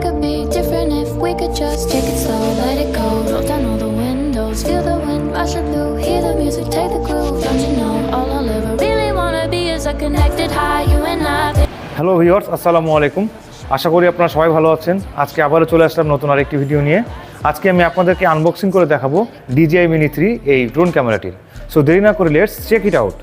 could be different if we could just take it slow, let it go, roll down all the windows, feel the wind rushing through, hear the music, take the groove. Don't you know all I'll ever really wanna be is a connected high, you and I. Hello viewers, আসসালামু আলাইকুম। আশা করি আপনারা সবাই ভালো আছেন। আজকে আবারও চলে আসলাম নতুন আরেকটি ভিডিও নিয়ে। আজকে আমি আপনাদেরকে আনবক্সিং করে দেখাবো DJI MiNi 3 এই ড্রোন ক্যামেরাটির। সো দেরি না করে let's check it out.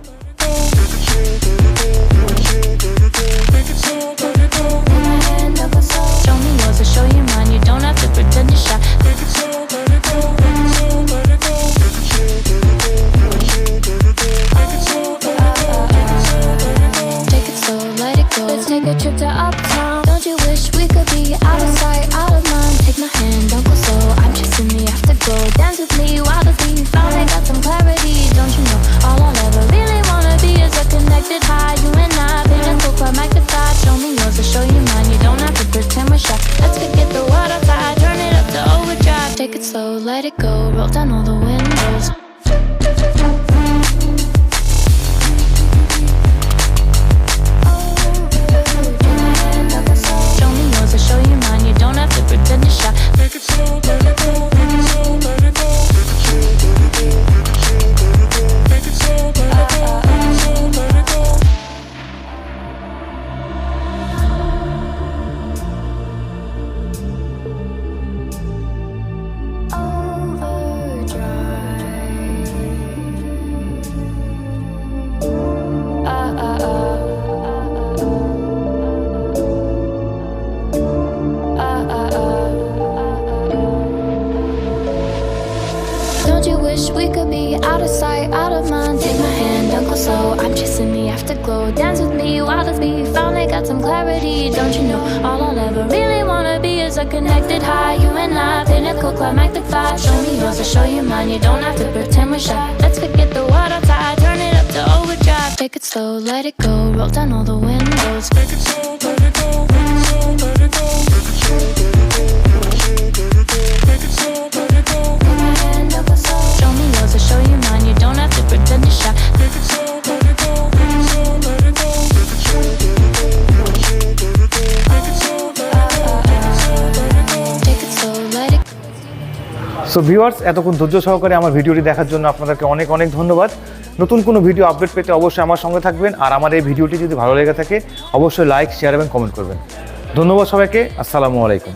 Take a trip to uptown. Don't you wish we could be out of sight, out of mind? Take my hand, don't go slow. I'm chasing the afterglow. Dance with me while the beat finally got some clarity. Don't you know all I'll ever really wanna be is a connected high. You and I, pinnacle, quite magnified. Show me yours, I'll show you mine. You don't have to pretend we're shy. Let's forget the world outside, turn it up to overdrive. Take it slow, let it go, roll down all the windows. Don't you wish we could be out of sight, out of mind? Take my hand, don't go slow. I'm chasing the afterglow. Dance with me while the beat finally got some clarity. Don't you know all I'll ever really wanna be is a connected high. You and I, pinnacle, climb magnified. Show me yours, I'll show you mine. You don't have to pretend we're shy. Let's forget the world outside, turn it up to overdrive. Take it slow, let it go, roll down all the windows. Take it slow, let it go, let it go, let it go. Take it slow, let it go. Put my hand up a slow. Show me yours, I'll show you mine. You don't have to pretend you're shy. Take it slow, let it go, let it go, let it go. Take it slow, let it go, take it slow, take it slow, let it go. So viewers, এতক্ষণ ধৈর্য সহকারে আমার ভিডিওটি দেখার জন্য আপনাদেরকে অনেক অনেক ধন্যবাদ। নতুন কোনো ভিডিও আপডেট পেতে অবশ্যই আমার সঙ্গে থাকবেন। আর আমার এই ভিডিওটি যদি ভালো লেগে থাকে অবশ্যই লাইক, শেয়ার এবং কমেন্ট করবেন। ধন্যবাদ সবাইকে। আসসালামু আলাইকুম।